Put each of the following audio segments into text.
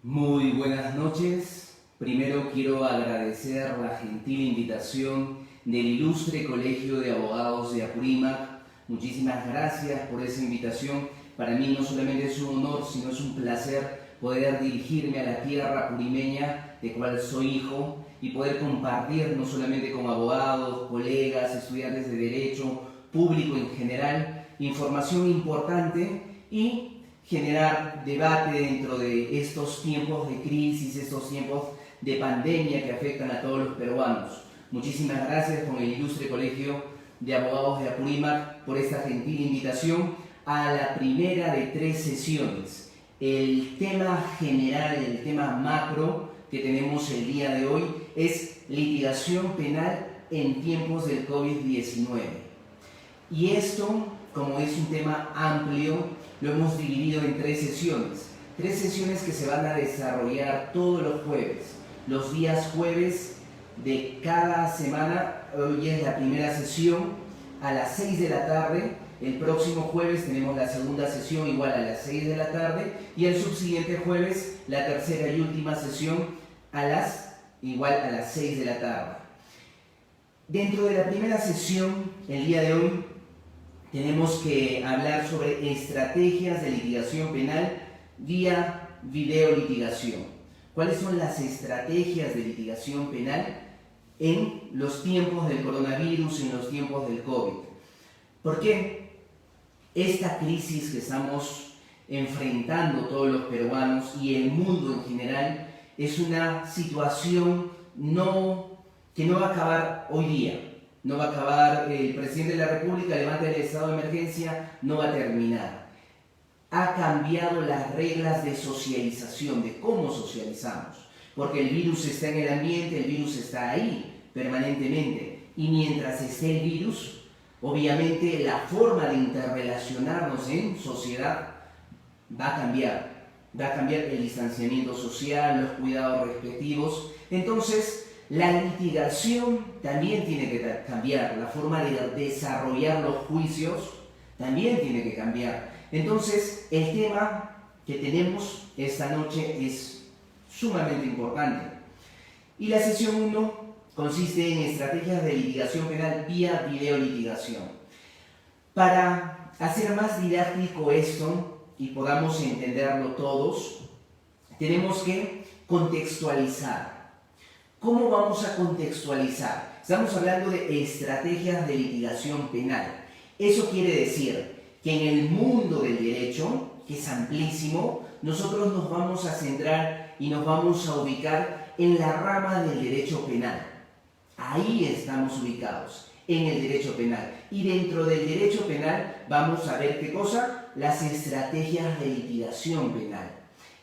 Muy buenas noches. Primero quiero agradecer la gentil invitación del Ilustre Colegio de Abogados de Apurímac. Muchísimas gracias por esa invitación. Para mí no solamente es un honor, sino es un placer poder dirigirme a la tierra apurimeña, de cual soy hijo, y poder compartir no solamente con abogados, colegas, estudiantes de Derecho, público en general, información importante y generar debate dentro de estos tiempos de crisis, estos tiempos de pandemia que afectan a todos los peruanos. Muchísimas gracias con el Ilustre Colegio de Abogados de Apurímac por esta gentil invitación a la primera de 3 sesiones. El tema general, el tema macro que tenemos el día de hoy es litigación penal en tiempos del COVID-19. Y esto, como es un tema amplio, lo hemos dividido en 3 sesiones. 3 sesiones que se van a desarrollar todos los jueves. Los días jueves de cada semana, hoy es la primera sesión a las 6 de la tarde. El próximo jueves tenemos la segunda sesión igual a las 6 de la tarde. Y el subsiguiente jueves, la tercera y última sesión igual a las 6 de la tarde. Dentro de la primera sesión, el día de hoy, tenemos que hablar sobre estrategias de litigación penal vía videolitigación. ¿Cuáles son las estrategias de litigación penal en los tiempos del coronavirus, en los tiempos del COVID? ¿Por qué esta crisis que estamos enfrentando todos los peruanos y el mundo en general es una situación que no va a acabar hoy día? No va a acabar, el presidente de la República levanta el estado de emergencia, no va a terminar. Ha cambiado las reglas de socialización, de cómo socializamos, porque el virus está en el ambiente, el virus está ahí permanentemente, y mientras esté el virus, obviamente la forma de interrelacionarnos en sociedad va a cambiar el distanciamiento social, los cuidados respectivos. Entonces, la litigación también tiene que cambiar, la forma de desarrollar los juicios también tiene que cambiar. Entonces, el tema que tenemos esta noche es sumamente importante. Y la sesión 1 consiste en estrategias de litigación penal vía videolitigación. Para hacer más didáctico esto y podamos entenderlo todos, tenemos que contextualizar. ¿Cómo vamos a contextualizar? Estamos hablando de estrategias de litigación penal. Eso quiere decir que en el mundo del derecho, que es amplísimo, nosotros nos vamos a centrar y nos vamos a ubicar en la rama del derecho penal. Ahí estamos ubicados, en el derecho penal. Y dentro del derecho penal vamos a ver ¿qué cosa? Las estrategias de litigación penal.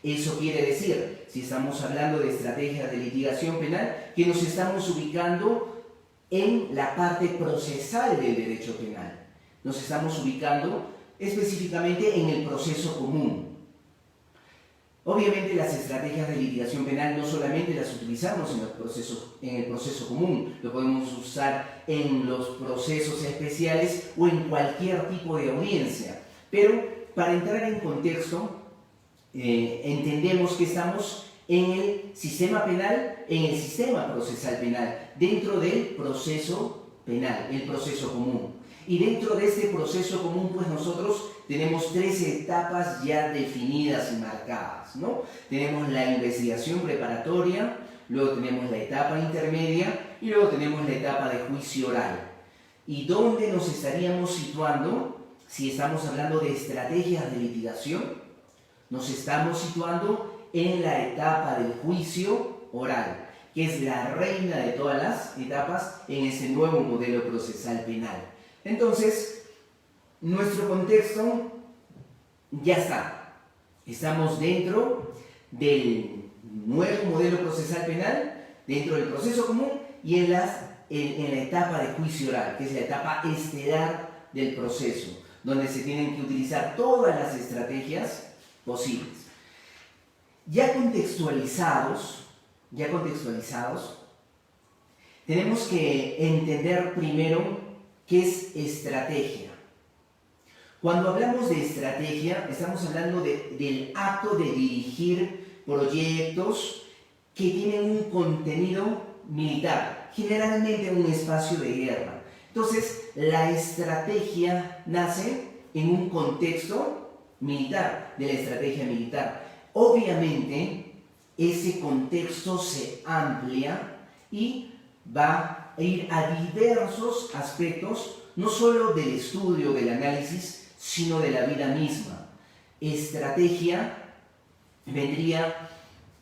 Eso quiere decir, si estamos hablando de estrategias de litigación penal, que nos estamos ubicando en la parte procesal del derecho penal. Nos estamos ubicando específicamente en el proceso común. Obviamente las estrategias de litigación penal no solamente las utilizamos en el proceso común, lo podemos usar en los procesos especiales o en cualquier tipo de audiencia. Pero para entrar en contexto, entendemos que estamos en el sistema penal, en el sistema procesal penal, dentro del proceso penal, el proceso común. Y dentro de este proceso común, pues nosotros tenemos 3 etapas ya definidas y marcadas, ¿no? Tenemos la investigación preparatoria, luego tenemos la etapa intermedia y luego tenemos la etapa de juicio oral. ¿Y dónde nos estaríamos situando si estamos hablando de estrategias de litigación? Nos estamos situando en la etapa del juicio oral, que es la reina de todas las etapas en este nuevo modelo procesal penal. Entonces, nuestro contexto ya está. Estamos dentro del nuevo modelo procesal penal, dentro del proceso común y en la etapa de juicio oral, que es la etapa estelar del proceso, donde se tienen que utilizar todas las estrategias posibles. Ya contextualizados, tenemos que entender primero qué es estrategia. Cuando hablamos de estrategia, estamos hablando del acto de dirigir proyectos que tienen un contenido militar, generalmente en un espacio de guerra. Entonces, la estrategia nace en un contexto militar, de la estrategia militar. Obviamente, ese contexto se amplia y va a ir a diversos aspectos, no solo del estudio, del análisis, sino de la vida misma. Estrategia vendría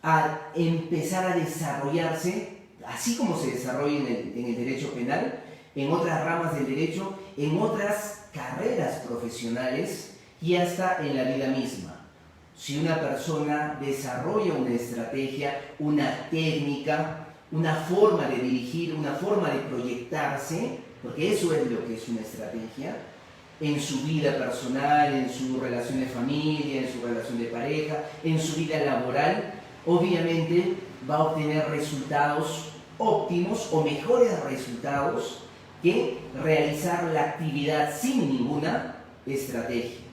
a empezar a desarrollarse, así como se desarrolla en el derecho penal, en otras ramas del derecho, en otras carreras profesionales y hasta en la vida misma. Si una persona desarrolla una estrategia, una técnica, una forma de dirigir, una forma de proyectarse, porque eso es lo que es una estrategia, en su vida personal, en su relación de familia, en su relación de pareja, en su vida laboral, obviamente va a obtener resultados óptimos o mejores resultados que realizar la actividad sin ninguna estrategia.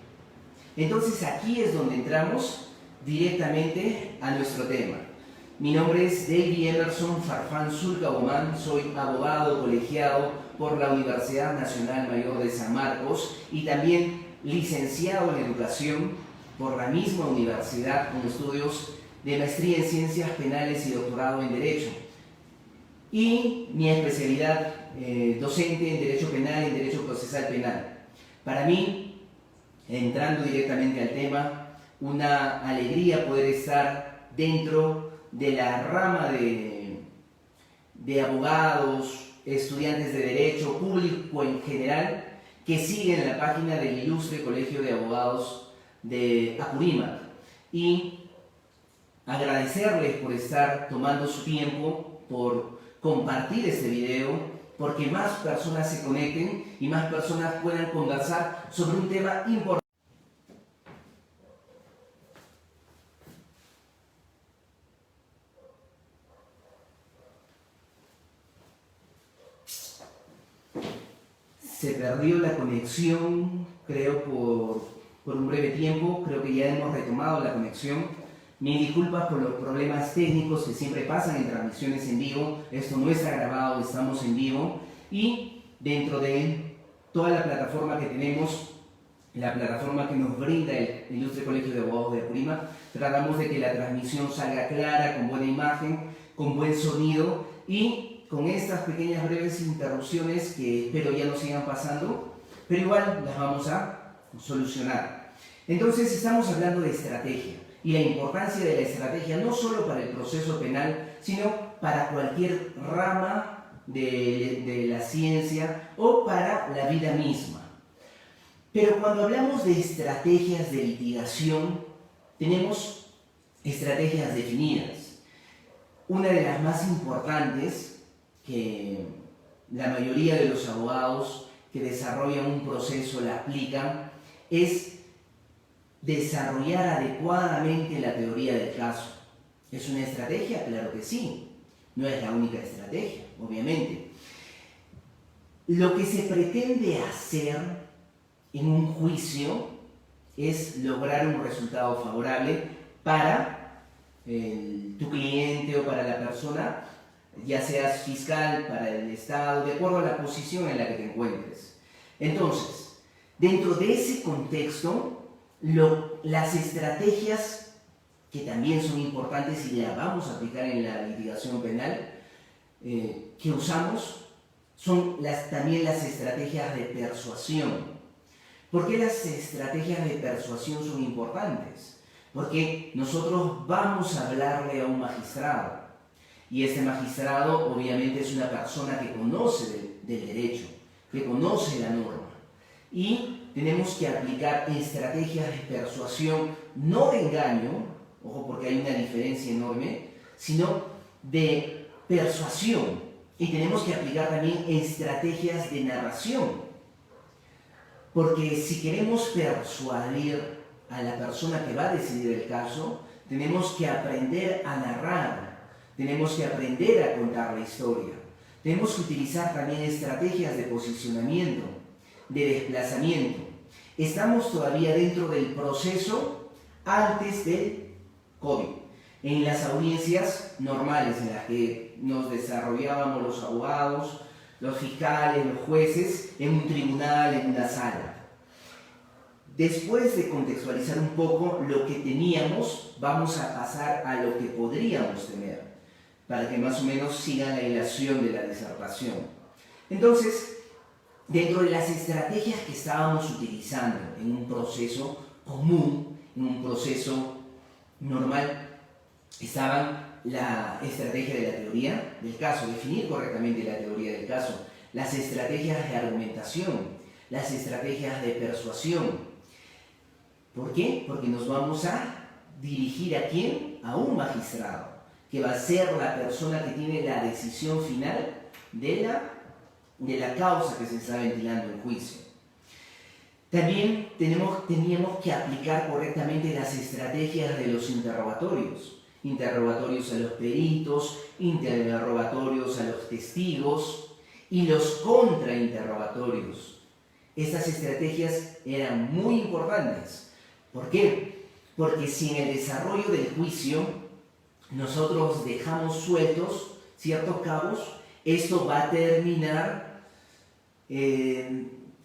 Entonces aquí es donde entramos directamente a nuestro tema. Mi nombre es David Emerson Farfán Zulca-Bomán, soy abogado colegiado por la Universidad Nacional Mayor de San Marcos y también licenciado en Educación por la misma universidad con estudios de maestría en Ciencias Penales y doctorado en Derecho. Y mi especialidad docente en Derecho Penal y en Derecho Procesal Penal. Para mí, entrando directamente al tema, una alegría poder estar dentro de la rama de abogados, estudiantes de Derecho, público en general, que siguen la página del Ilustre Colegio de Abogados de Apurímac. Y agradecerles por estar tomando su tiempo, por compartir este video, porque más personas se conecten y más personas puedan conversar sobre un tema importante. Se perdió la conexión, creo, por un breve tiempo. Creo que ya hemos retomado la conexión. Mis disculpas por los problemas técnicos que siempre pasan en transmisiones en vivo. Esto no está grabado, estamos en vivo. Y dentro de toda la plataforma que tenemos, la plataforma que nos brinda el Ilustre Colegio de Abogados de Apurímac, tratamos de que la transmisión salga clara, con buena imagen, con buen sonido y con estas pequeñas breves interrupciones que espero ya no sigan pasando, pero igual las vamos a solucionar. Entonces estamos hablando de estrategia y la importancia de la estrategia no solo para el proceso penal, sino para cualquier rama de la ciencia o para la vida misma. Pero cuando hablamos de estrategias de litigación, tenemos estrategias definidas. Una de las más importantes que la mayoría de los abogados que desarrollan un proceso la aplican es desarrollar adecuadamente la teoría del caso. ¿Es una estrategia? Claro que sí. No es la única estrategia, obviamente. Lo que se pretende hacer en un juicio es lograr un resultado favorable para tu cliente o para la persona, ya seas fiscal, para el Estado, de acuerdo a la posición en la que te encuentres. Entonces, dentro de ese contexto, las estrategias que también son importantes y las vamos a aplicar en la litigación penal que usamos son también las estrategias de persuasión. ¿Por qué las estrategias de persuasión son importantes? Porque nosotros vamos a hablarle a un magistrado y este magistrado obviamente es una persona que conoce del derecho, que conoce la norma y tenemos que aplicar estrategias de persuasión, no de engaño, ojo porque hay una diferencia enorme, sino de persuasión. Y tenemos que aplicar también estrategias de narración. Porque si queremos persuadir a la persona que va a decidir el caso, tenemos que aprender a narrar, tenemos que aprender a contar la historia. Tenemos que utilizar también estrategias de posicionamiento, de desplazamiento. Estamos todavía dentro del proceso antes del COVID. En las audiencias normales en las que nos desarrollábamos los abogados, los fiscales, los jueces, en un tribunal, en una sala. Después de contextualizar un poco lo que teníamos, vamos a pasar a lo que podríamos tener, para que más o menos sigan la ilación de la disertación. Entonces, dentro de las estrategias que estábamos utilizando en un proceso común, en un proceso normal, estaban la estrategia de la teoría del caso, definir correctamente la teoría del caso, las estrategias de argumentación, las estrategias de persuasión. ¿Por qué? Porque nos vamos a dirigir ¿a quién? A un magistrado, que va a ser la persona que tiene la decisión final de la causa que se está ventilando en juicio. También teníamos que aplicar correctamente las estrategias de los interrogatorios. Interrogatorios a los peritos, interrogatorios a los testigos y los contrainterrogatorios. Estas estrategias eran muy importantes. ¿Por qué? Porque si en el desarrollo del juicio nosotros dejamos sueltos ciertos cabos, esto va a terminar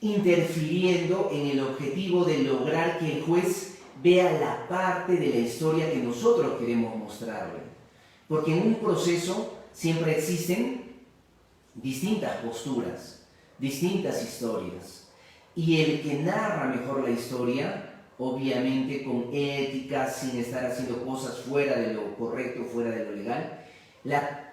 interfiriendo en el objetivo de lograr que el juez vea la parte de la historia que nosotros queremos mostrarle. Porque en un proceso siempre existen distintas posturas, distintas historias. Y el que narra mejor la historia, obviamente con ética, sin estar haciendo cosas fuera de lo correcto, fuera de lo legal,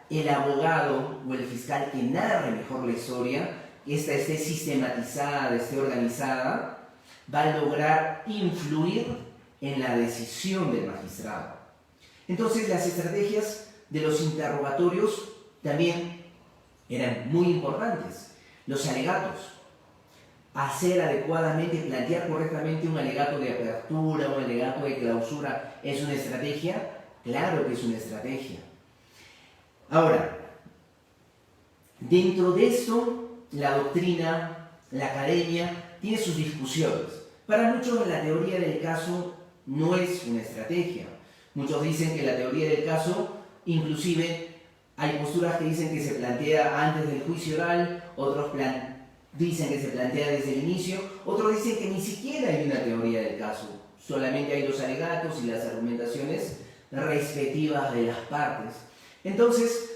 el abogado o el fiscal que narre mejor la historia, esta esté sistematizada, esté organizada, va a lograr influir en la decisión del magistrado. Entonces las estrategias de los interrogatorios también eran muy importantes. Los alegatos, hacer adecuadamente, plantear correctamente un alegato de apertura, un alegato de clausura, ¿es una estrategia? Claro que es una estrategia. Ahora, dentro de esto, la doctrina, la academia, tiene sus discusiones. Para muchos la teoría del caso no es una estrategia. Muchos dicen que la teoría del caso, inclusive hay posturas que dicen que se plantea antes del juicio oral, otros dicen que se plantea desde el inicio, otros dicen que ni siquiera hay una teoría del caso, solamente hay los alegatos y las argumentaciones respectivas de las partes. Entonces,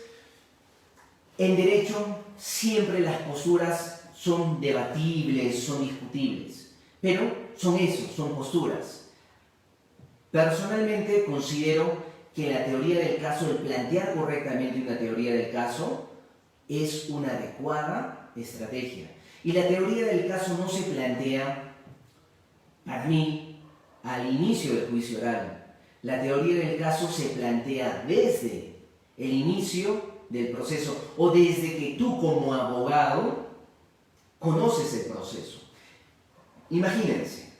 en derecho siempre las posturas son debatibles, son discutibles, pero son eso, son posturas. Personalmente considero que la teoría del caso, el plantear correctamente una teoría del caso, es una adecuada estrategia. Y la teoría del caso no se plantea, para mí, al inicio del juicio oral. La teoría del caso se plantea desde el inicio del proceso o desde que tú como abogado conoces el proceso. Imagínense,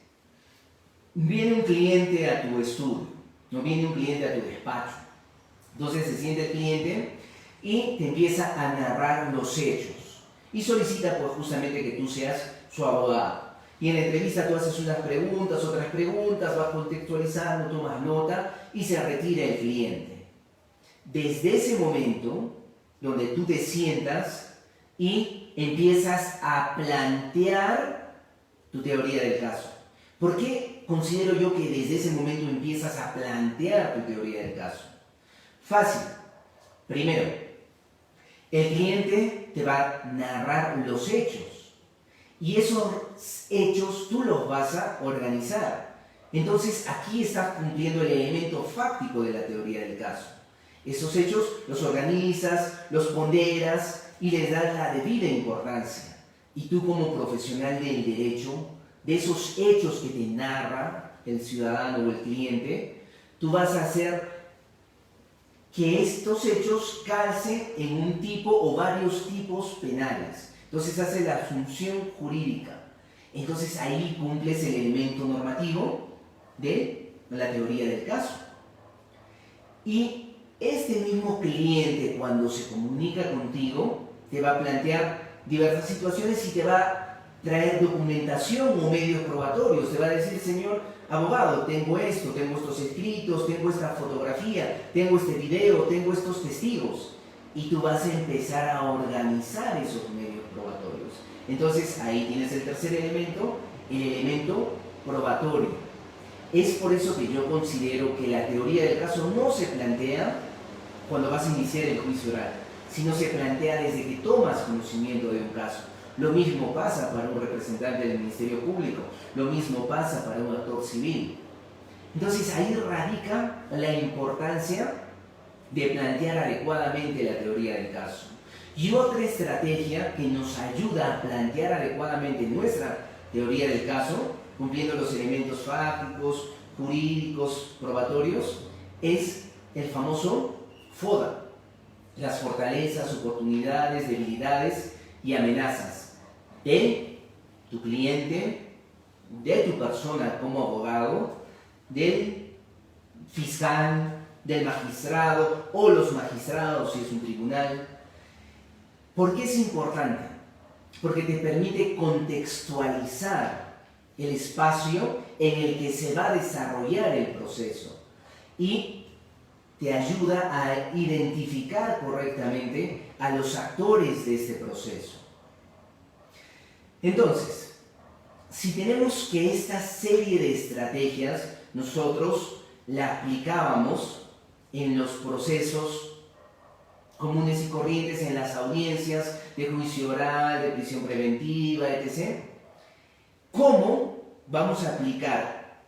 viene un cliente a tu estudio, no viene un cliente a tu despacho. Entonces se siente el cliente y te empieza a narrar los hechos y solicita pues justamente que tú seas su abogado. Y en la entrevista tú haces unas preguntas, otras preguntas, vas contextualizando, tomas nota y se retira el cliente. Desde ese momento, donde tú te sientas y empiezas a plantear tu teoría del caso. ¿Por qué considero yo que desde ese momento empiezas a plantear tu teoría del caso? Fácil. Primero, el cliente te va a narrar los hechos y esos hechos tú los vas a organizar. Entonces aquí estás cumpliendo el elemento fáctico de la teoría del caso. Esos hechos los organizas, los ponderas y les das la debida importancia. Y tú como profesional del derecho, de esos hechos que te narra el ciudadano o el cliente, tú vas a hacer que estos hechos calcen en un tipo o varios tipos penales. Entonces hace la función jurídica. Entonces ahí cumples el elemento normativo de la teoría del caso. Y este mismo cliente, cuando se comunica contigo, te va a plantear diversas situaciones y te va traer documentación o medios probatorios. Te va a decir, señor abogado, tengo esto, tengo estos escritos, tengo esta fotografía, tengo este video, tengo estos testigos. Y tú vas a empezar a organizar esos medios probatorios. Entonces ahí tienes el tercer elemento, el elemento probatorio. Es por eso que yo considero que la teoría del caso no se plantea cuando vas a iniciar el juicio oral, sino se plantea desde que tomas conocimiento de un caso. Lo mismo pasa para un representante del Ministerio Público, lo mismo pasa para un actor civil. Entonces ahí radica la importancia de plantear adecuadamente la teoría del caso. Y otra estrategia que nos ayuda a plantear adecuadamente nuestra teoría del caso, cumpliendo los elementos fácticos, jurídicos, probatorios, es el famoso FODA, las fortalezas, oportunidades, debilidades y amenazas de tu cliente, de tu persona como abogado, del fiscal, del magistrado o los magistrados si es un tribunal. ¿Por qué es importante? Porque te permite contextualizar el espacio en el que se va a desarrollar el proceso y te ayuda a identificar correctamente a los actores de este proceso. Entonces, si tenemos que esta serie de estrategias nosotros la aplicábamos en los procesos comunes y corrientes, en las audiencias de juicio oral, de prisión preventiva, etc., ¿cómo vamos a aplicar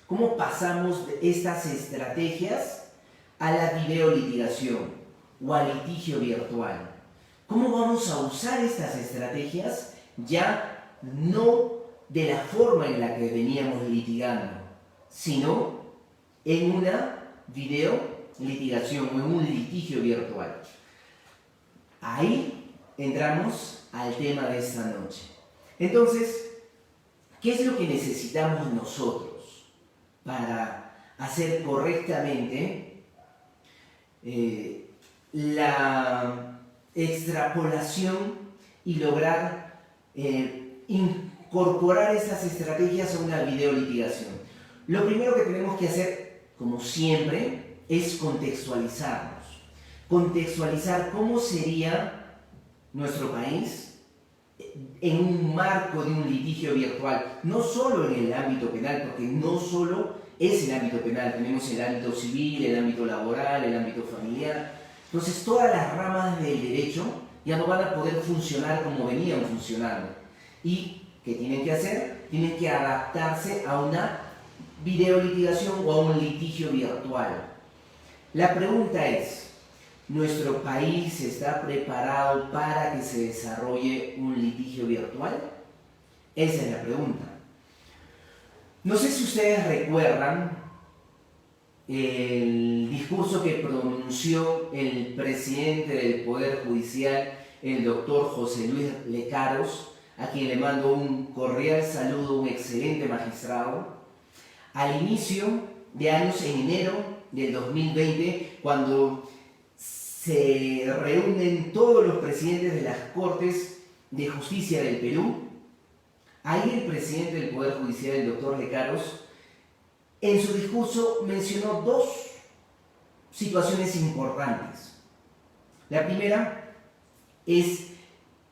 cómo pasamos de estas estrategias a la videolitigación o al litigio virtual? ¿Cómo vamos a usar estas estrategias ya no de la forma en la que veníamos litigando, sino en una videolitigación o en un litigio virtual? Ahí entramos al tema de esta noche. Entonces, ¿qué es lo que necesitamos nosotros para hacer correctamente la extrapolación y lograr incorporar estas estrategias a una videolitigación? Lo primero que tenemos que hacer, como siempre, es contextualizarnos. Contextualizar cómo sería nuestro país en un marco de un litigio virtual, no solo en el ámbito penal, porque no solo es el ámbito penal, tenemos el ámbito civil, el ámbito laboral, el ámbito familiar. Entonces todas las ramas del derecho ya no van a poder funcionar como venían funcionando. ¿Y qué tienen que hacer? Tienen que adaptarse a una videolitigación o a un litigio virtual. La pregunta es, ¿nuestro país está preparado para que se desarrolle un litigio virtual? Esa es la pregunta. No sé si ustedes recuerdan el discurso que pronunció el presidente del Poder Judicial, el doctor José Luis Lecaros, a quien le mando un cordial saludo, un excelente magistrado, al inicio de años, en enero del 2020, cuando se reúnen todos los presidentes de las Cortes de Justicia del Perú. Ahí el presidente del Poder Judicial, el doctor Lecaros, en su discurso mencionó dos situaciones importantes. La primera es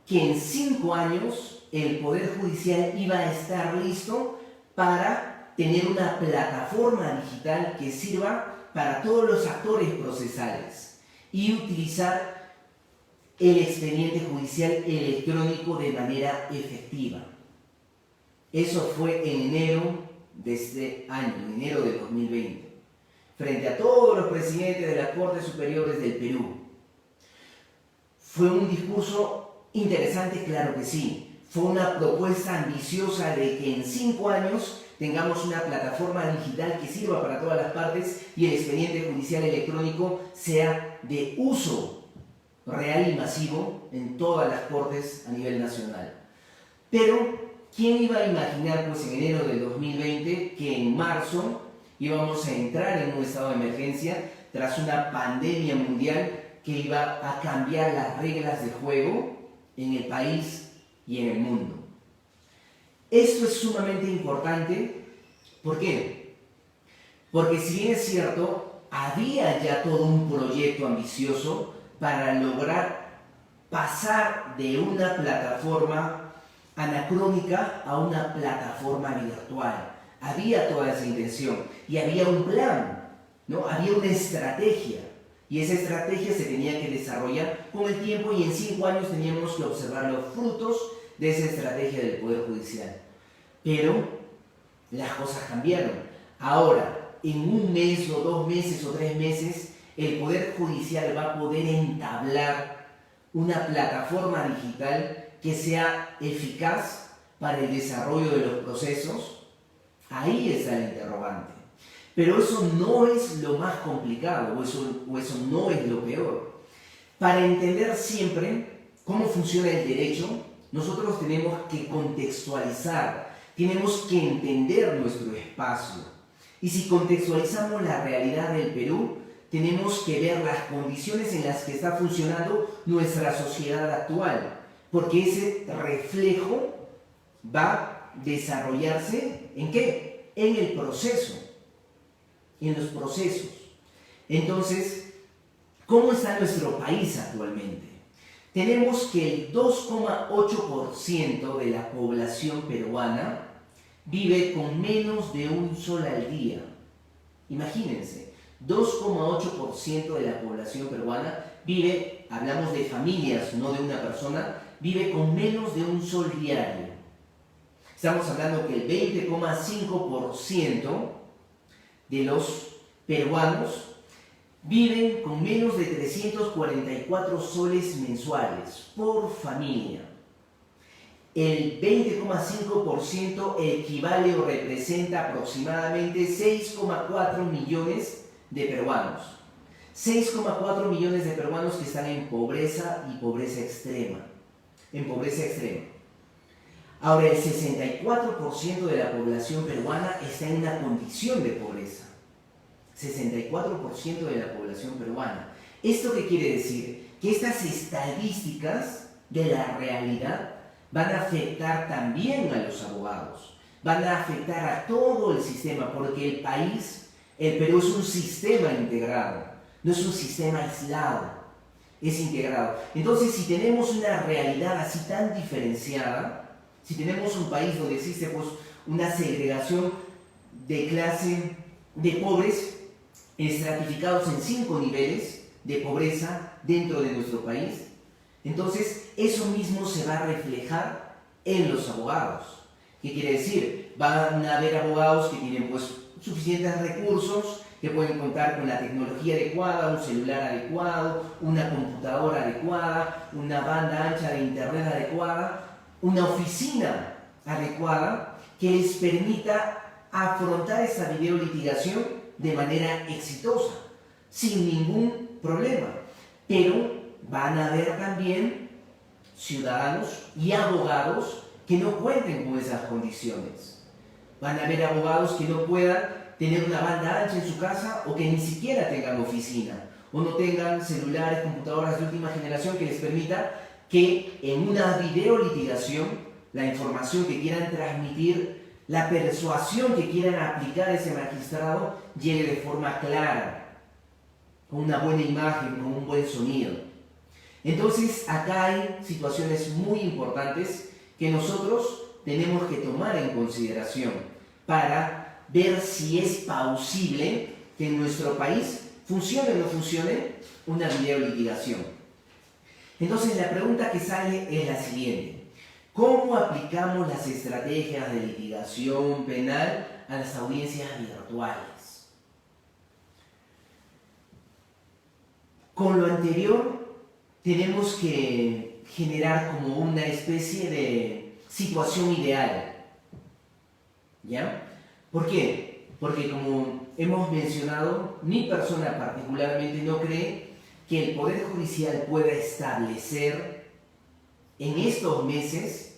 que en 5 años el Poder Judicial iba a estar listo para tener una plataforma digital que sirva para todos los actores procesales y utilizar el expediente judicial electrónico de manera efectiva. Eso fue en enero de este año, en enero de 2020, frente a todos los presidentes de las Cortes Superiores del Perú. ¿Fue un discurso interesante? Claro que sí. Fue una propuesta ambiciosa de que en 5 años tengamos una plataforma digital que sirva para todas las partes y el expediente judicial electrónico sea de uso real y masivo en todas las cortes a nivel nacional. Pero, ¿quién iba a imaginar pues en enero del 2020 que en marzo íbamos a entrar en un estado de emergencia tras una pandemia mundial que iba a cambiar las reglas de juego en el país y en el mundo? Esto es sumamente importante. ¿Por qué? Porque si bien es cierto, había ya todo un proyecto ambicioso para lograr pasar de una plataforma anacrónica a una plataforma virtual. Había toda esa intención y había un plan, ¿no? Había una estrategia. Y esa estrategia se tenía que desarrollar con el tiempo y en 5 años teníamos que observar los frutos de esa estrategia del Poder Judicial. Pero las cosas cambiaron. Ahora, en 1 mes o 2 meses o 3 meses, el Poder Judicial va a poder entablar una plataforma digital que sea eficaz para el desarrollo de los procesos. Ahí está el interrogante. Pero eso no es lo más complicado, o eso no es lo peor. Para entender siempre cómo funciona el derecho, nosotros tenemos que contextualizar, tenemos que entender nuestro espacio. Y si contextualizamos la realidad del Perú, tenemos que ver las condiciones en las que está funcionando nuestra sociedad actual, porque ese reflejo va a desarrollarse ¿en qué? En el proceso. En los procesos. Entonces, ¿cómo está nuestro país actualmente? Tenemos que el 2,8% de la población peruana vive con menos de un sol al día. Imagínense, 2,8% de la población peruana vive, hablamos de familias, no de una persona, vive con menos de un sol diario. Estamos hablando que el 20,5% de los peruanos viven con menos de 344 soles mensuales por familia. El 20,5% equivale o representa aproximadamente 6,4 millones de peruanos. 6,4 millones de peruanos que están en pobreza y pobreza extrema. En pobreza extrema. Ahora, el 64% de la población peruana está en una condición de pobreza. 64% de la población peruana. ¿Esto qué quiere decir? Que estas estadísticas de la realidad van a afectar también a los abogados. Van a afectar a todo el sistema, porque el país, el Perú es un sistema integrado, no es un sistema aislado, es integrado. Entonces, si tenemos una realidad así tan diferenciada, si tenemos un país donde existe pues, una segregación de clase de pobres estratificados en 5 niveles de pobreza dentro de nuestro país, entonces eso mismo se va a reflejar en los abogados. ¿Qué quiere decir? Van a haber abogados que tienen pues, suficientes recursos, que pueden contar con la tecnología adecuada, un celular adecuado, una computadora adecuada, una banda ancha de internet adecuada, una oficina adecuada que les permita afrontar esta videolitigación de manera exitosa, sin ningún problema. Pero van a haber también ciudadanos y abogados que no cuenten con esas condiciones. Van a haber abogados que no puedan tener una banda ancha en su casa o que ni siquiera tengan oficina o no tengan celulares, computadoras de última generación que les permita que en una videolitigación la información que quieran transmitir, la persuasión que quieran aplicar a ese magistrado llegue de forma clara, con una buena imagen, con un buen sonido. Entonces acá hay situaciones muy importantes que nosotros tenemos que tomar en consideración para ver si es plausible que en nuestro país funcione o no funcione una videolitigación. Entonces la pregunta que sale es la siguiente: ¿cómo aplicamos las estrategias de litigación penal a las audiencias virtuales? Con lo anterior tenemos que generar como una especie de situación ideal, ¿ya? ¿Por qué? Porque como hemos mencionado, mi persona particularmente no cree que el Poder Judicial pueda establecer en estos meses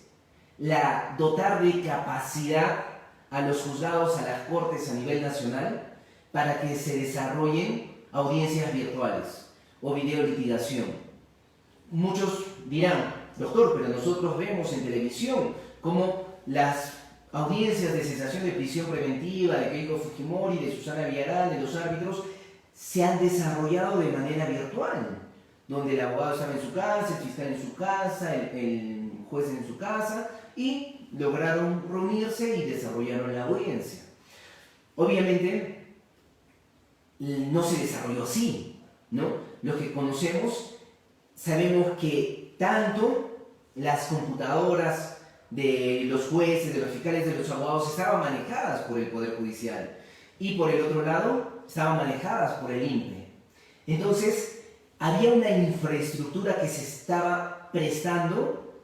dotar de capacidad a los juzgados, a las cortes a nivel nacional, para que se desarrollen audiencias virtuales o videolitigación. Muchos dirán, doctor, pero nosotros vemos en televisión cómo las audiencias de cesación de prisión preventiva de Keiko Fujimori, de Susana Villarán, de los árbitros, se han desarrollado de manera virtual, donde el abogado estaba en su casa, el fiscal en su casa, el juez en su casa, y lograron reunirse y desarrollaron la audiencia. Obviamente, no se desarrolló así, ¿no? Los que conocemos sabemos que tanto las computadoras de los jueces, de los fiscales, de los abogados estaban manejadas por el Poder Judicial y por el otro lado estaban manejadas por el INPE. Entonces, había una infraestructura que se estaba prestando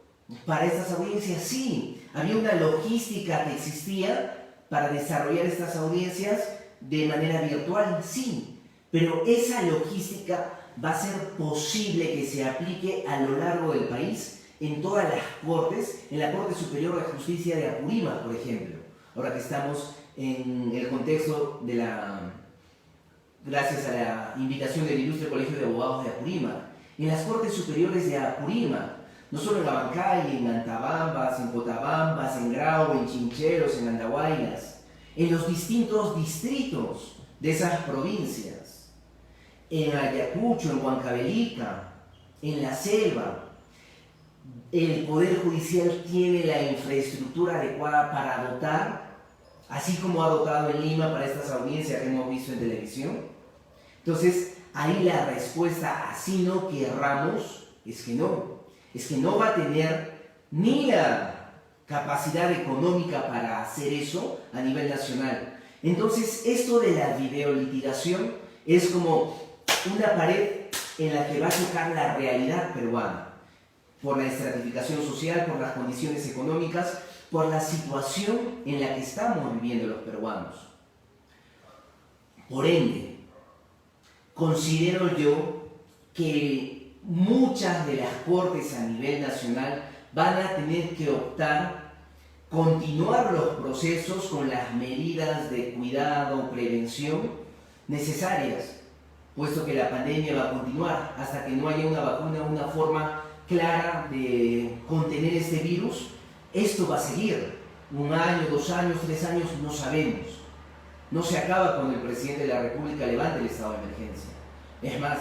para estas audiencias, sí. Había una logística que existía para desarrollar estas audiencias de manera virtual, sí. Pero esa logística va a ser posible que se aplique a lo largo del país en todas las cortes, en la Corte Superior de Justicia de Apurímac, por ejemplo. Ahora que estamos en el contexto de gracias a la invitación del Ilustre Colegio de Abogados de Apurímac, en las Cortes Superiores de Apurímac, no solo en Abancay, en Antabambas, en Cotabambas, en Grau, en Chincheros, en Andahuaylas, en los distintos distritos de esas provincias, en Ayacucho, en Huancavelica, en la Selva, el Poder Judicial tiene la infraestructura adecuada para dotar, así como ha dotado en Lima para estas audiencias que hemos visto en televisión. Entonces, ahí la respuesta, así no querramos, es que no va a tener ni la capacidad económica para hacer eso a nivel nacional. Entonces, esto de la videolitigación es como una pared en la que va a chocar la realidad peruana, por la estratificación social, por las condiciones económicas, por la situación en la que estamos viviendo los peruanos. Por ende, considero yo que muchas de las cortes a nivel nacional van a tener que optar continuar los procesos con las medidas de cuidado, prevención necesarias, puesto que la pandemia va a continuar hasta que no haya una vacuna, una forma clara de contener este virus. Esto va a seguir 1 año, 2 años, 3 años, no sabemos. No se acaba cuando el presidente de la República levante el estado de emergencia. Es más,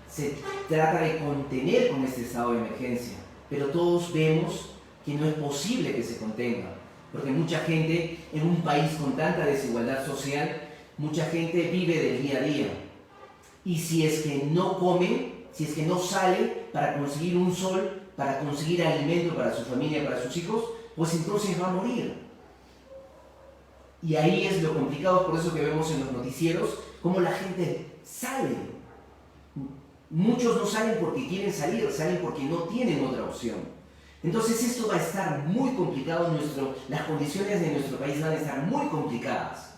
se trata de contener con este estado de emergencia, pero todos vemos que no es posible que se contenga, porque mucha gente en un país con tanta desigualdad social, mucha gente vive del día a día. Y si es que no come, si es que no sale para conseguir un sol, para conseguir alimento para su familia, para sus hijos, pues entonces va a morir. Y ahí es lo complicado, por eso que vemos en los noticieros, cómo la gente sale. Muchos no salen porque quieren salir, salen porque no tienen otra opción. Entonces esto va a estar muy complicado, las condiciones de nuestro país van a estar muy complicadas.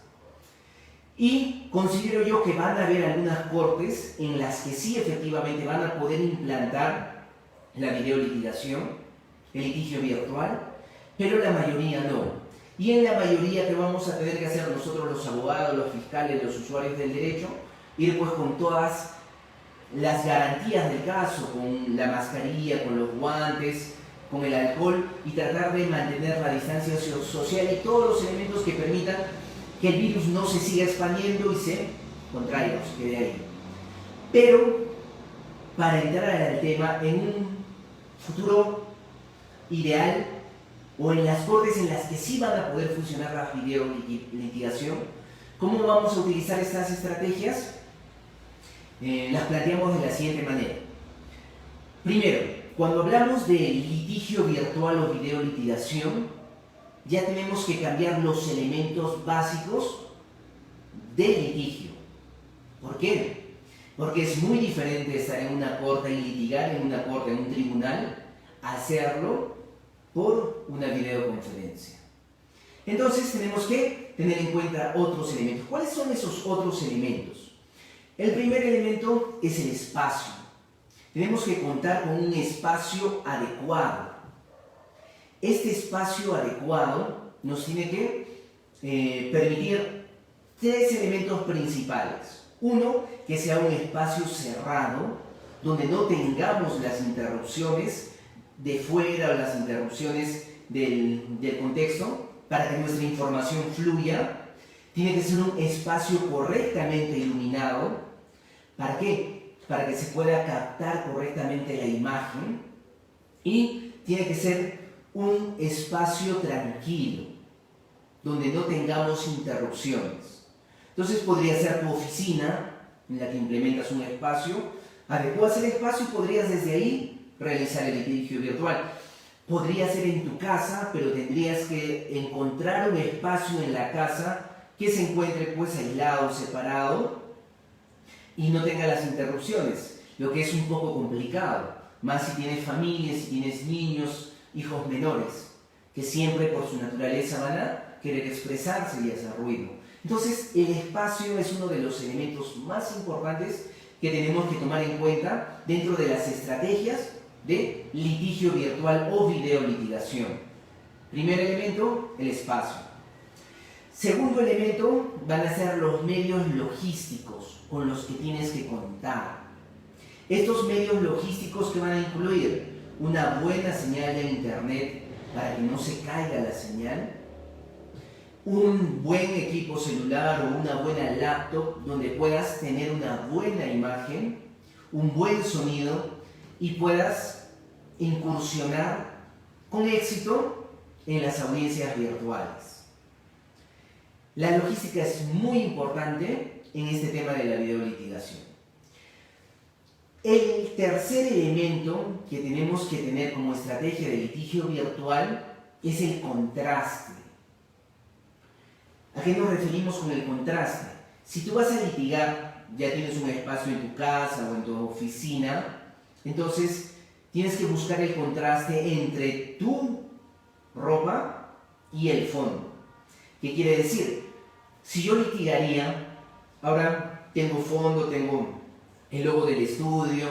Y considero yo que van a haber algunas cortes en las que sí efectivamente van a poder implantar la videolitigación, el litigio virtual, pero la mayoría no. Y en la mayoría, que vamos a tener que hacer nosotros los abogados, los fiscales, los usuarios del derecho, ir pues con todas las garantías del caso, con la mascarilla, con los guantes, con el alcohol, y tratar de mantener la distancia social y todos los elementos que permitan que el virus no se siga expandiendo y se contraiga o se quede ahí. Pero, para entrar al tema, en un futuro ideal, o en las cortes en las que sí van a poder funcionar la videolitigación, ¿cómo vamos a utilizar estas estrategias? Las planteamos de la siguiente manera. Primero, cuando hablamos de litigio virtual o videolitigación, ya tenemos que cambiar los elementos básicos del litigio. ¿Por qué? Porque es muy diferente estar en una corte y litigar en una corte, en un tribunal, a hacerlo por una videoconferencia. Entonces tenemos que tener en cuenta otros elementos. ¿Cuáles son esos otros elementos? El primer elemento es el espacio. Tenemos que contar con un espacio adecuado. Este espacio adecuado nos tiene que permitir 3 elementos principales. Uno, que sea un espacio cerrado, donde no tengamos las interrupciones de fuera o las interrupciones del contexto, para que nuestra información fluya, tiene que ser un espacio correctamente iluminado. ¿Para qué? Para que se pueda captar correctamente la imagen, y tiene que ser un espacio tranquilo, donde no tengamos interrupciones. Entonces podría ser tu oficina, en la que implementas un espacio, adecuas el espacio y podrías desde ahí realizar el litigio virtual. Podría ser en tu casa, pero tendrías que encontrar un espacio en la casa que se encuentre pues aislado, separado y no tenga las interrupciones, lo que es un poco complicado, más si tienes familia, si tienes niños, hijos menores, que siempre por su naturaleza van a querer expresarse y hacer ruido. Entonces el espacio es uno de los elementos más importantes que tenemos que tomar en cuenta dentro de las estrategias de litigio virtual o videolitigación. Primer elemento, el espacio. Segundo elemento van a ser los medios logísticos con los que tienes que contar. Estos medios logísticos que van a incluir una buena señal de internet para que no se caiga la señal, un buen equipo celular o una buena laptop donde puedas tener una buena imagen, un buen sonido y puedas incursionar con éxito en las audiencias virtuales. La logística es muy importante en este tema de la videolitigación. El tercer elemento que tenemos que tener como estrategia de litigio virtual es el contraste. ¿A qué nos referimos con el contraste? Si tú vas a litigar, ya tienes un espacio en tu casa o en tu oficina, entonces tienes que buscar el contraste entre tu ropa y el fondo. ¿Qué quiere decir? Si yo litigaría, ahora tengo fondo, tengo el logo del estudio.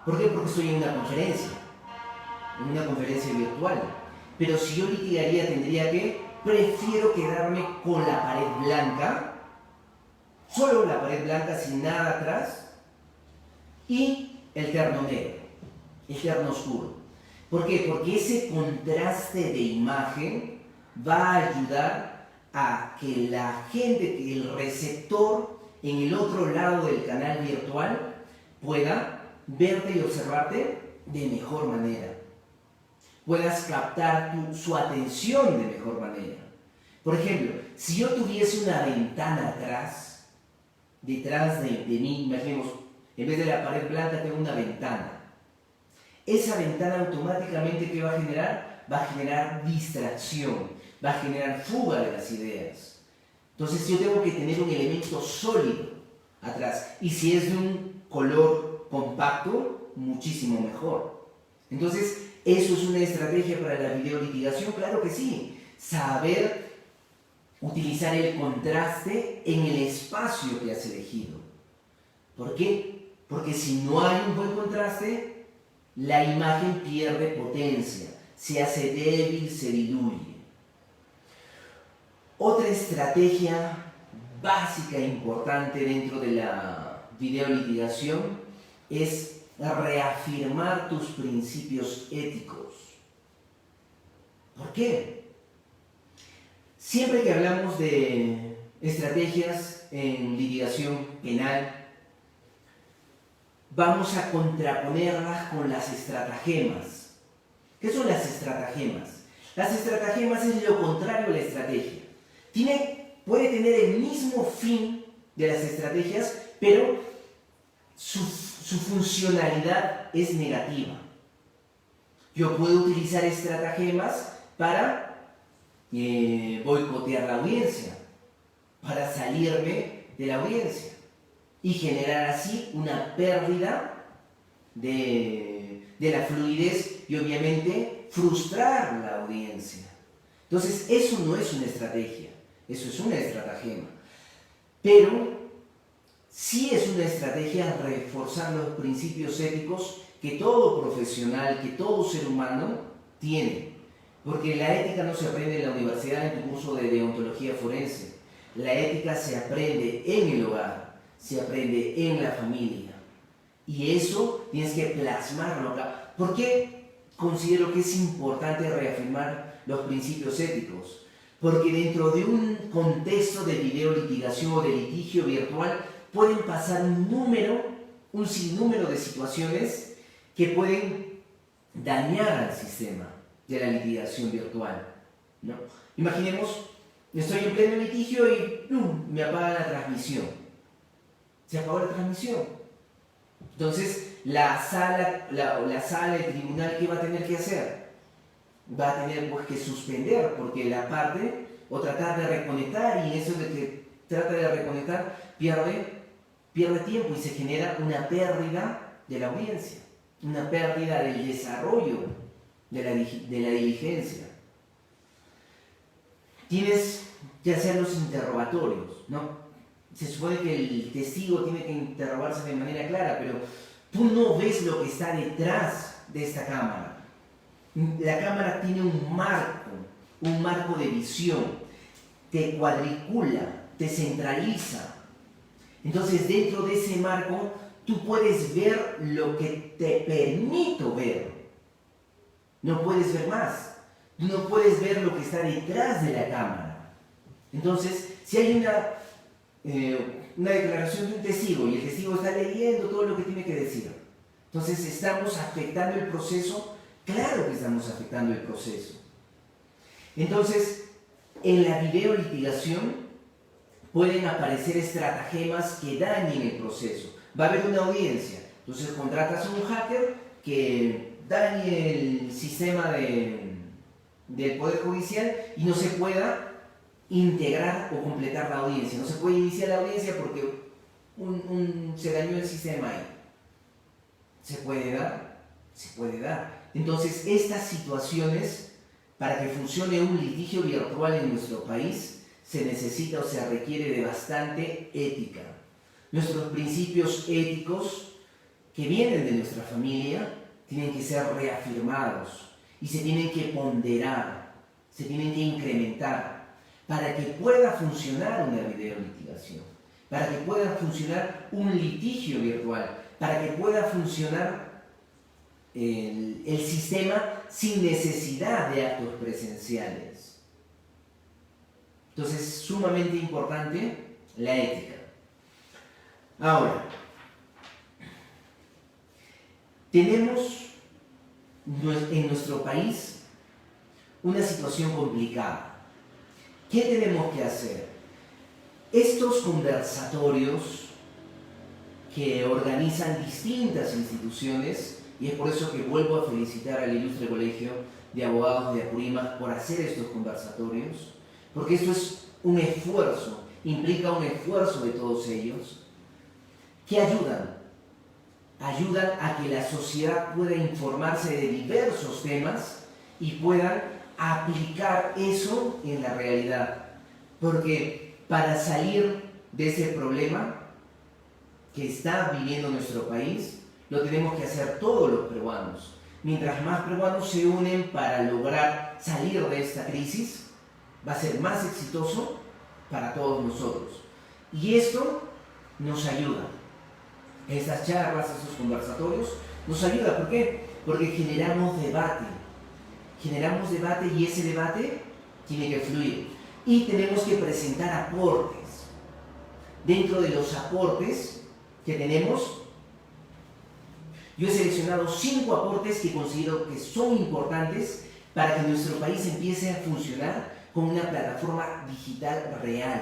¿Por qué? Porque estoy en una conferencia virtual. Pero si yo litigaría, prefiero quedarme con la pared blanca, solo la pared blanca sin nada atrás, y el terno negro, el terno oscuro. ¿Por qué? Porque ese contraste de imagen va a ayudar a que la gente, que el receptor en el otro lado del canal virtual pueda verte y observarte de mejor manera. Puedas captar su atención de mejor manera. Por ejemplo, si yo tuviese una ventana detrás de mí, imaginemos, en vez de la pared blanca tengo una ventana. Esa ventana automáticamente, ¿qué va a generar? Va a generar distracción, va a generar fuga de las ideas. Entonces yo tengo que tener un elemento sólido atrás. Y si es de un color compacto, muchísimo mejor. Entonces, ¿eso es una estrategia para la videolitigación? Claro que sí. Saber utilizar el contraste en el espacio que has elegido. ¿Por qué? Porque si no hay un buen contraste, la imagen pierde potencia, se hace débil, se diluye. Otra estrategia básica e importante dentro de la videolitigación es reafirmar tus principios éticos. ¿Por qué? Siempre que hablamos de estrategias en litigación penal, vamos a contraponerlas con las estratagemas. ¿Qué son las estratagemas? Las estratagemas es lo contrario a la estrategia. Puede tener el mismo fin de las estrategias, pero su funcionalidad es negativa. Yo puedo utilizar estratagemas para boicotear la audiencia, para salirme de la audiencia y generar así una pérdida de la fluidez y obviamente frustrar la audiencia. Entonces eso no es una estrategia, eso es una estratagema. Pero sí es una estrategia reforzar los principios éticos que todo profesional, que todo ser humano tiene. Porque la ética no se aprende en la universidad en tu curso de deontología forense. La ética se aprende en el hogar, se aprende en la familia. Y eso tienes que plasmarlo acá. ¿Por qué considero que es importante reafirmar los principios éticos. Porque dentro de un contexto de videolitigación o de litigio virtual pueden pasar un sinnúmero de situaciones que pueden dañar al sistema de la litigación virtual, ¿no? Imaginemos, estoy en pleno litigio y me apaga la transmisión. Se apagó la transmisión. Entonces, la sala, el tribunal, ¿qué va a tener que hacer? Va a tener pues, que suspender, porque la parte, o tratar de reconectar, y en eso de que trata de reconectar, pierde tiempo y se genera una pérdida de la audiencia, una pérdida del desarrollo de la diligencia. Tienes que hacer los interrogatorios, ¿no? Se supone que el testigo tiene que interrogarse de manera clara, pero tú no ves lo que está detrás de esta cámara. La cámara tiene un marco de visión, te cuadricula, te centraliza. Entonces, dentro de ese marco, tú puedes ver lo que te permito ver. No puedes ver más. Tú no puedes ver lo que está detrás de la cámara. Entonces, si hay una declaración de un testigo y el testigo está leyendo todo lo que tiene que decir, entonces estamos afectando el proceso. Claro que estamos afectando el proceso. Entonces, en la videolitigación pueden aparecer estratagemas que dañen el proceso. Va a haber una audiencia, entonces contratas a un hacker que dañe el sistema del Poder Judicial y no se pueda integrar o completar la audiencia. No se puede iniciar la audiencia porque se dañó el sistema ahí. ¿Se puede dar? Se puede dar. Entonces, estas situaciones, para que funcione un litigio virtual en nuestro país, se necesita o se requiere de bastante ética. Nuestros principios éticos que vienen de nuestra familia tienen que ser reafirmados y se tienen que ponderar, se tienen que incrementar para que pueda funcionar una videolitigación, para que pueda funcionar un litigio virtual, para que pueda funcionar el sistema sin necesidad de actos presenciales. Entonces es sumamente importante la ética. Ahora, tenemos en nuestro país una situación complicada. ¿Qué tenemos que hacer? Estos conversatorios que organizan distintas instituciones, y es por eso que vuelvo a felicitar al Ilustre Colegio de Abogados de Apurímac por hacer estos conversatorios, porque esto es un esfuerzo, implica un esfuerzo de todos ellos, que ayudan a que la sociedad pueda informarse de diversos temas y puedan aplicar eso en la realidad. Porque para salir de ese problema que está viviendo nuestro país, lo tenemos que hacer todos los peruanos. Mientras más peruanos se unen para lograr salir de esta crisis, va a ser más exitoso para todos nosotros. Y esto nos ayuda. Estas charlas, estos conversatorios, nos ayuda. ¿Por qué? Porque generamos debate. Generamos debate y ese debate tiene que fluir. Y tenemos que presentar aportes. Dentro de los aportes que tenemos, yo he seleccionado 5 aportes que considero que son importantes para que nuestro país empiece a funcionar como una plataforma digital real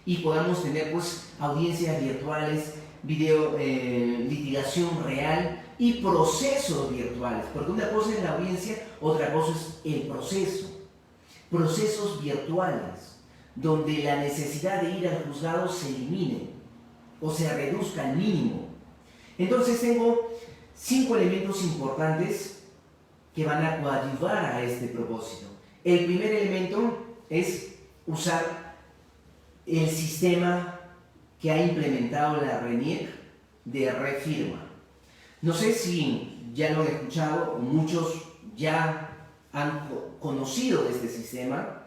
y podamos tener pues audiencias virtuales, litigación real y procesos virtuales, porque una cosa es la audiencia, otra cosa es el proceso. Procesos virtuales, donde la necesidad de ir al juzgado se elimine o se reduzca al mínimo. Entonces tengo 5 elementos importantes que van a coadyuvar a este propósito. El primer elemento es usar el sistema que ha implementado la RENIEC de refirma. No sé si ya lo han escuchado o muchos ya han conocido de este sistema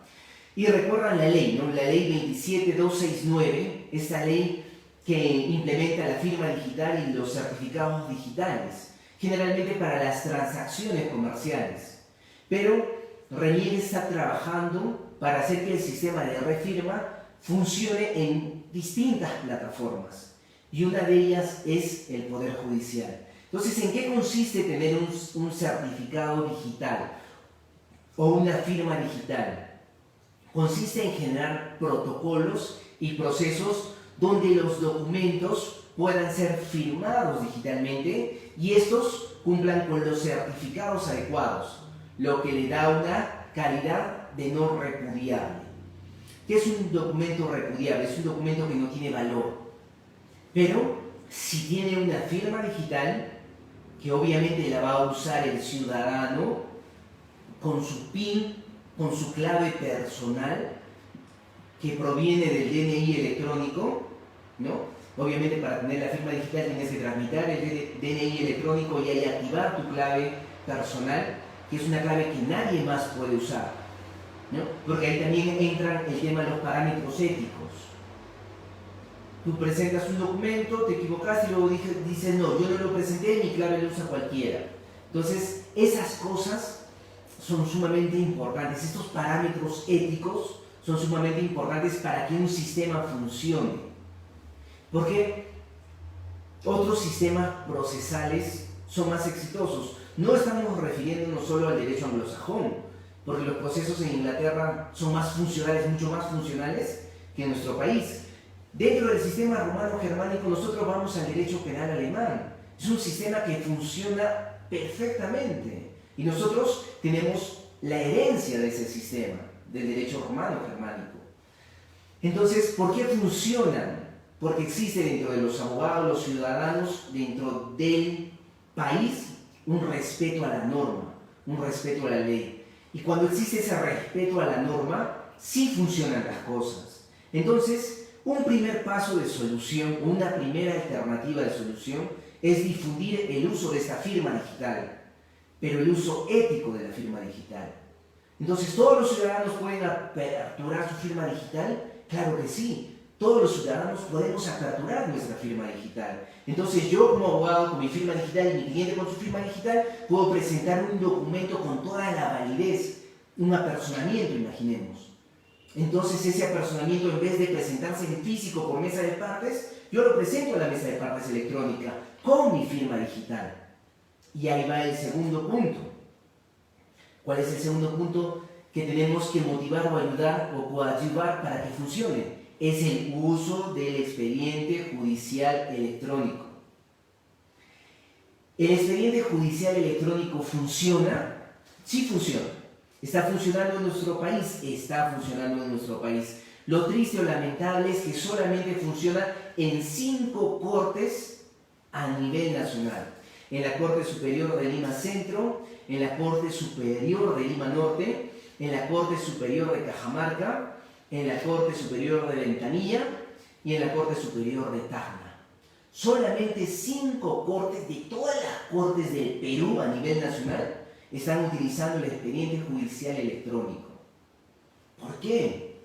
y recuerdan la ley, ¿no? La ley 27269, esta ley que implementa la firma digital y los certificados digitales, generalmente para las transacciones comerciales. Pero RENIEC está trabajando para hacer que el sistema de refirma funcione en distintas plataformas. Y una de ellas es el Poder Judicial. Entonces, ¿en qué consiste tener un certificado digital o una firma digital? Consiste en generar protocolos y procesos donde los documentos puedan ser firmados digitalmente y estos cumplan con los certificados adecuados, lo que le da una calidad de no repudiable. ¿Qué es un documento repudiable? Es un documento que no tiene valor, pero si tiene una firma digital, que obviamente la va a usar el ciudadano con su PIN, con su clave personal, que proviene del DNI electrónico, ¿no? Obviamente para tener la firma digital tienes que tramitar el DNI electrónico y ahí activar tu clave personal, que es una clave que nadie más puede usar, ¿no? Porque ahí también entra el tema de los parámetros éticos. Tú presentas un documento, te equivocaste y luego dices, no, yo no lo presenté, mi clave lo usa cualquiera. Entonces, esas cosas son sumamente importantes. Estos parámetros éticos son sumamente importantes para que un sistema funcione. Porque otros sistemas procesales son más exitosos. No estamos refiriéndonos solo al derecho anglosajón, porque los procesos en Inglaterra son más funcionales, mucho más funcionales que en nuestro país. Dentro del sistema romano-germánico nosotros vamos al derecho penal alemán. Es un sistema que funciona perfectamente y nosotros tenemos la herencia de ese sistema, del derecho romano-germánico. Entonces, ¿por qué funcionan? Porque existe dentro de los abogados, los ciudadanos, dentro del país, un respeto a la norma, un respeto a la ley. Y cuando existe ese respeto a la norma, sí funcionan las cosas. Entonces, un primer paso de solución, una primera alternativa de solución, es difundir el uso de esta firma digital, pero el uso ético de la firma digital. Entonces, ¿todos los ciudadanos pueden aperturar su firma digital? Claro que sí. Todos los ciudadanos podemos aperturar nuestra firma digital. Entonces yo como abogado con mi firma digital y mi cliente con su firma digital puedo presentar un documento con toda la validez, un apersonamiento, imaginemos. Entonces ese apersonamiento, en vez de presentarse en físico por mesa de partes, yo lo presento a la mesa de partes electrónica con mi firma digital. Y ahí va el segundo punto. ¿Cuál es el segundo punto que tenemos que motivar o ayudar o coadyuvar para que funcione? Es el uso del expediente judicial electrónico. ¿El expediente judicial electrónico funciona? Sí funciona. ¿Está funcionando en nuestro país? Está funcionando en nuestro país. Lo triste o lamentable es que solamente funciona en 5 cortes a nivel nacional. En la Corte Superior de Lima Centro, en la Corte Superior de Lima Norte, en la Corte Superior de Cajamarca, en la Corte Superior de Ventanilla y en la Corte Superior de Tacna. Solamente 5 cortes de todas las cortes del Perú a nivel nacional están utilizando el expediente judicial electrónico. ¿Por qué?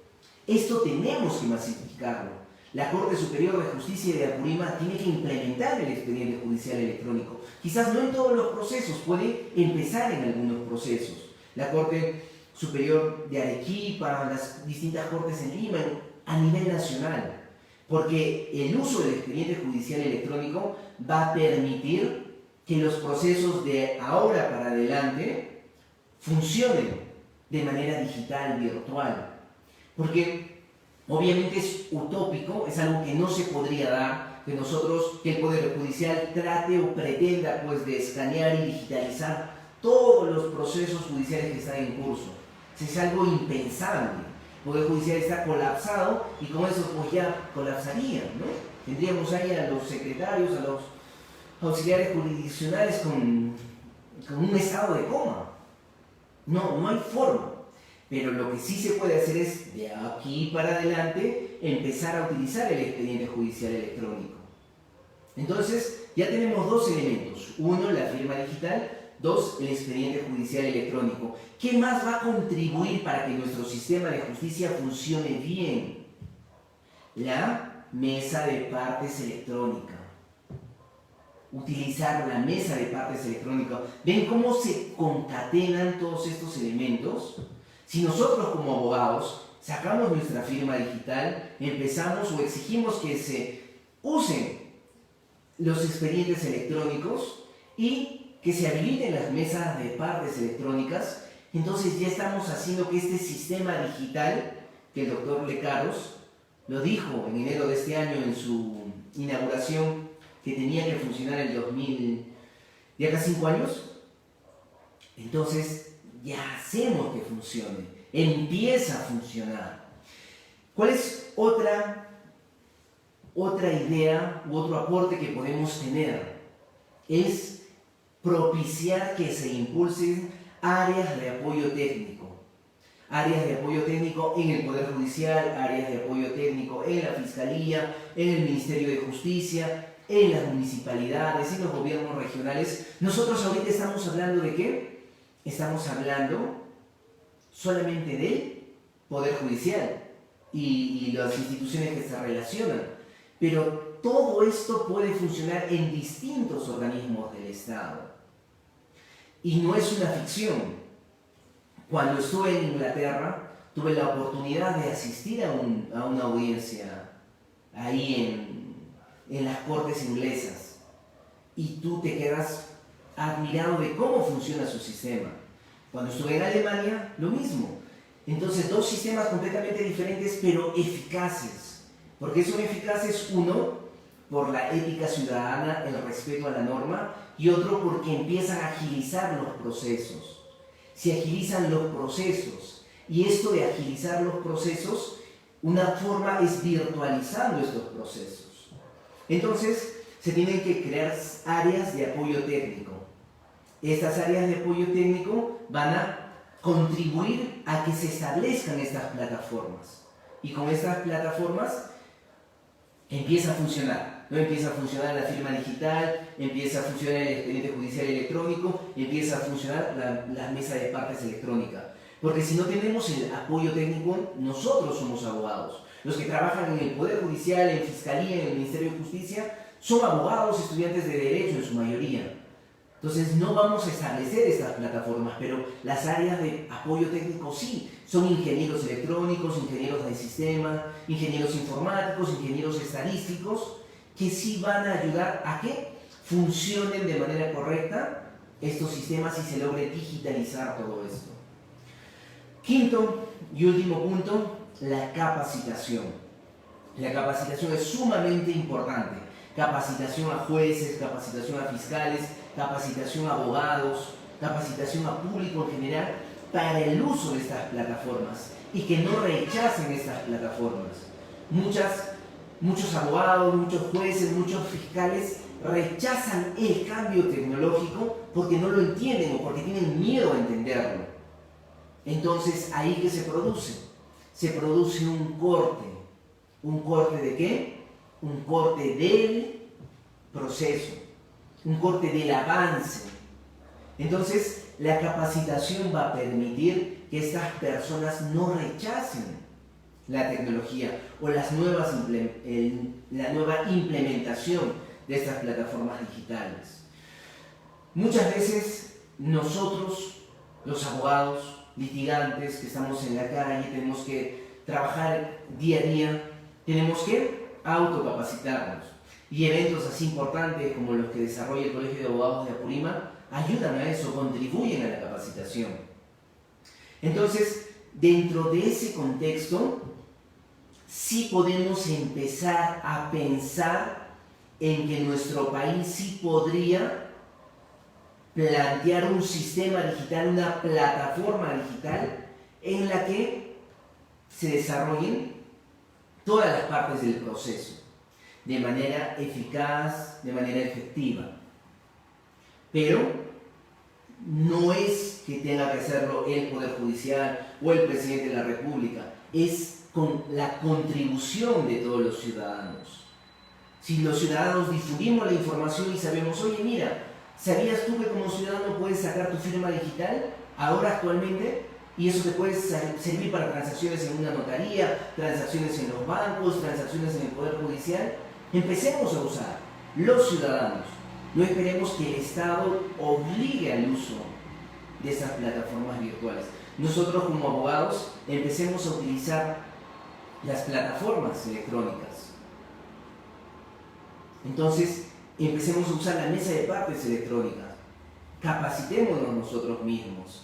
Esto tenemos que masificarlo. La Corte Superior de Justicia de Apurímac tiene que implementar el expediente judicial electrónico. Quizás no en todos los procesos, puede empezar en algunos procesos. La Corte Superior de Arequipa, las distintas cortes en Lima, a nivel nacional. Porque el uso del expediente judicial electrónico va a permitir que los procesos de ahora para adelante funcionen de manera digital, virtual. Porque obviamente es utópico, es algo que no se podría dar, que el Poder Judicial trate o pretenda pues de escanear y digitalizar todos los procesos judiciales que están en curso. Es algo impensable. El Poder Judicial está colapsado y con eso pues ya colapsaría, ¿no? Tendríamos ahí a los secretarios, a los auxiliares jurisdiccionales con un estado de coma. No hay forma. Pero lo que sí se puede hacer es, de aquí para adelante, empezar a utilizar el expediente judicial electrónico. Entonces, ya tenemos 2 elementos. 1, la firma digital. 2, el expediente judicial electrónico. ¿Qué más va a contribuir para que nuestro sistema de justicia funcione bien? La mesa de partes electrónica. utilizar la mesa de partes electrónica. ¿Ven cómo se concatenan todos estos elementos? Si nosotros como abogados sacamos nuestra firma digital, empezamos o exigimos que se usen los expedientes electrónicos y que se habiliten las mesas de partes electrónicas, entonces ya estamos haciendo que este sistema digital, que el doctor Lecaros lo dijo en enero de este año en su inauguración, que tenía que funcionar en el 2000, de acá 5 años, entonces ya hacemos que funcione, empieza a funcionar. ¿Cuál es otra idea u otro aporte que podemos tener? Es propiciar que se impulsen áreas de apoyo técnico. Áreas de apoyo técnico en el Poder Judicial, áreas de apoyo técnico en la Fiscalía, en el Ministerio de Justicia, en las municipalidades, en los gobiernos regionales. Nosotros ahorita estamos hablando ¿de qué? Estamos hablando solamente del Poder Judicial y las instituciones que se relacionan. Pero todo esto puede funcionar en distintos organismos del Estado. Y no es una ficción. Cuando estuve en Inglaterra, tuve la oportunidad de asistir a una audiencia ahí en las cortes inglesas. Y tú te quedas admirado de cómo funciona su sistema. Cuando estuve en Alemania, lo mismo. Entonces, dos sistemas completamente diferentes, pero eficaces. ¿Por qué son eficaces? Uno, por la ética ciudadana, el respeto a la norma, y otro porque empiezan a agilizar los procesos. Se agilizan los procesos, y esto de agilizar los procesos, una forma es virtualizando estos procesos. Entonces, se tienen que crear áreas de apoyo técnico. Estas áreas de apoyo técnico van a contribuir a que se establezcan estas plataformas. Y con estas plataformas empieza a funcionar. ¿No? Empieza a funcionar la firma digital, empieza a funcionar el expediente judicial electrónico, empieza a funcionar la mesa de partes electrónica. Porque si no tenemos el apoyo técnico, nosotros somos abogados. Los que trabajan en el Poder Judicial, en Fiscalía, en el Ministerio de Justicia, son abogados, estudiantes de Derecho en su mayoría. Entonces no vamos a establecer estas plataformas, pero las áreas de apoyo técnico sí, son ingenieros electrónicos, ingenieros de sistema, ingenieros informáticos, ingenieros estadísticos, que sí van a ayudar a que funcionen de manera correcta estos sistemas y se logre digitalizar todo esto. Quinto y último punto, la capacitación. La capacitación es sumamente importante. Capacitación a jueces, capacitación a fiscales, capacitación a abogados, capacitación a público en general para el uso de estas plataformas y que no rechacen estas plataformas. Muchos abogados, muchos jueces, muchos fiscales rechazan el cambio tecnológico porque no lo entienden o porque tienen miedo a entenderlo. Entonces, ¿ahí qué se produce? Se produce un corte. ¿Un corte de qué? Un corte del proceso, un corte del avance. Entonces, la capacitación va a permitir que estas personas no rechacen la tecnología o la nueva implementación de estas plataformas digitales. Muchas veces nosotros, los abogados, litigantes que estamos en la calle, tenemos que trabajar día a día, tenemos que autocapacitarnos. Y eventos así importantes como los que desarrolla el Colegio de Abogados de Apurímac ayudan a eso, contribuyen a la capacitación. Entonces, dentro de ese contexto, sí podemos empezar a pensar en que nuestro país sí podría plantear un sistema digital, una plataforma digital en la que se desarrollen todas las partes del proceso de manera eficaz, de manera efectiva. Pero no es que tenga que hacerlo el Poder Judicial o el Presidente de la República, es con la contribución de todos los ciudadanos. Si los ciudadanos difundimos la información y sabemos, oye, mira, ¿sabías tú que como ciudadano puedes sacar tu firma digital ahora actualmente? Y eso te puede servir para transacciones en una notaría, transacciones en los bancos, transacciones en el Poder Judicial. Empecemos a usar los ciudadanos No esperemos que el Estado obligue al uso de esas plataformas virtuales. Nosotros como abogados empecemos a utilizar las plataformas electrónicas. Entonces, empecemos a usar la mesa de partes electrónica. Capacitémonos nosotros mismos.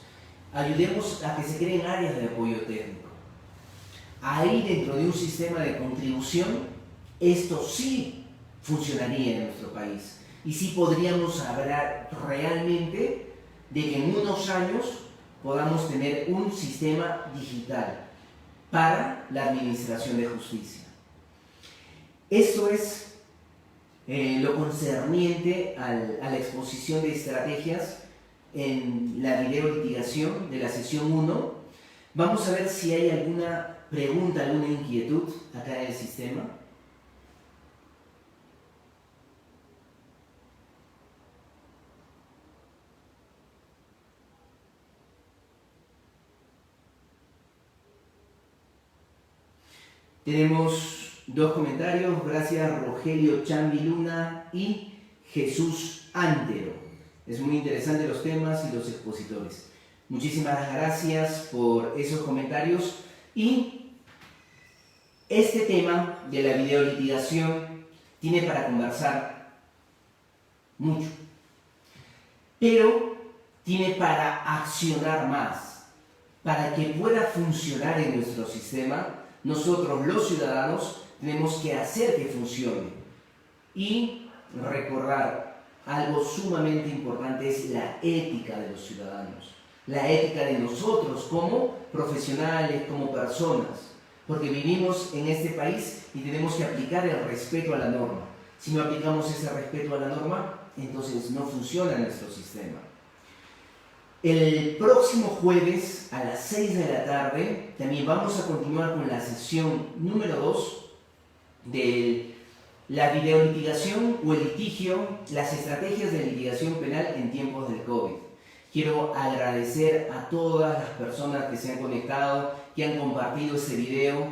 Ayudemos a que se creen áreas de apoyo técnico. Ahí, dentro de un sistema de contribución, esto sí funcionaría en nuestro país. Y sí podríamos hablar realmente de que en unos años podamos tener un sistema digital para la administración de justicia. Esto es lo concerniente a la exposición de estrategias en la videolitigación de la sesión 1. Vamos a ver si hay alguna pregunta, alguna inquietud acá en el sistema. Tenemos dos comentarios, gracias Rogelio Chambi Luna y Jesús Antero. Es muy interesante los temas y los expositores. Muchísimas gracias por esos comentarios. Y este tema de la videolitigación tiene para conversar mucho, pero tiene para accionar más. Para que pueda funcionar en nuestro sistema, nosotros los ciudadanos tenemos que hacer que funcione. Y recordar algo sumamente importante es la ética de los ciudadanos, la ética de nosotros como profesionales, como personas, porque vivimos en este país y tenemos que aplicar el respeto a la norma. Si no aplicamos ese respeto a la norma, entonces no funciona nuestro sistema. El próximo jueves a las 6 de la tarde también vamos a continuar con la sesión número 2 de la videolitigación o el litigio, las estrategias de litigación penal en tiempos del COVID. Quiero agradecer a todas las personas que se han conectado, que han compartido este video,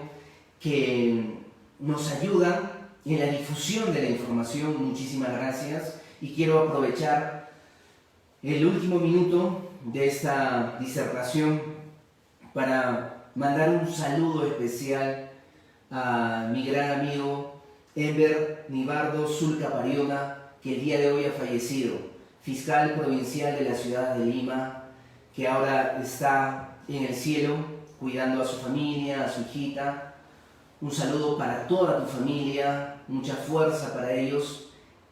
que nos ayudan en la difusión de la información. Muchísimas gracias. Y quiero aprovechar el último minuto de esta disertación para mandar un saludo especial a mi gran amigo Enver Nibardo Zulca Pariona, que el día de hoy ha fallecido, fiscal provincial de la ciudad de Lima, que ahora está en el cielo cuidando a su familia, a su hijita. Un saludo para toda tu familia, mucha fuerza para ellos.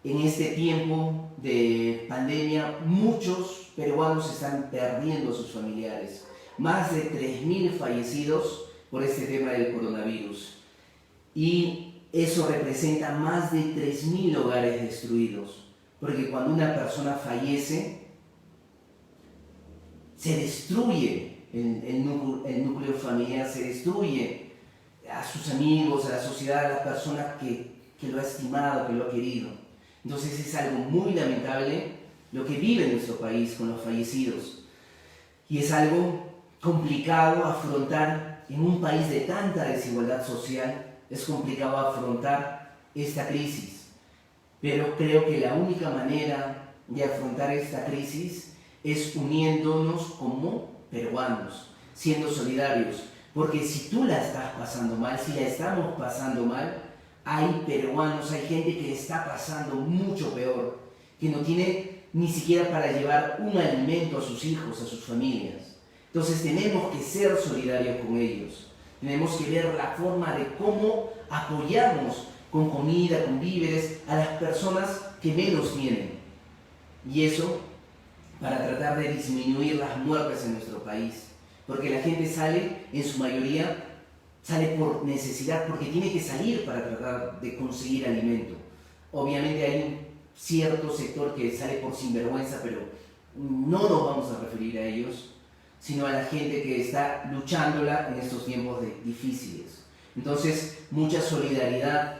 En este tiempo de pandemia, muchos peruanos están perdiendo a sus familiares. Más de 3.000 fallecidos por este tema del coronavirus. Y eso representa más de 3.000 hogares destruidos. Porque cuando una persona fallece, se destruye el núcleo familiar, se destruye a sus amigos, a la sociedad, a la persona que lo ha estimado, que lo ha querido. Entonces es algo muy lamentable lo que vive nuestro país con los fallecidos. Y es algo complicado afrontar en un país de tanta desigualdad social. Es complicado afrontar esta crisis. Pero creo que la única manera de afrontar esta crisis es uniéndonos como peruanos, siendo solidarios. Porque si tú la estás pasando mal, si la estamos pasando mal, hay peruanos, hay gente que está pasando mucho peor, que no tiene ni siquiera para llevar un alimento a sus hijos, a sus familias. Entonces tenemos que ser solidarios con ellos. Tenemos que ver la forma de cómo apoyamos con comida, con víveres, a las personas que menos tienen. Y eso para tratar de disminuir las muertes en nuestro país. Porque la gente sale, en su mayoría, sale por necesidad, porque tiene que salir para tratar de conseguir alimento. Obviamente hay un cierto sector que sale por sinvergüenza, pero no nos vamos a referir a ellos, sino a la gente que está luchándola en estos tiempos difíciles. Entonces, mucha solidaridad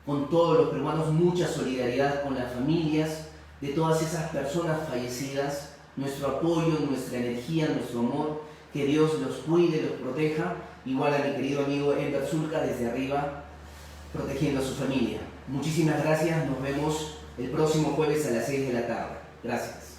con todos los peruanos, mucha solidaridad con las familias de todas esas personas fallecidas, nuestro apoyo, nuestra energía, nuestro amor, que Dios los cuide, los proteja, igual a mi querido amigo Enver Zulca desde arriba, protegiendo a su familia. Muchísimas gracias, nos vemos el próximo jueves a las 6 de la tarde. Gracias.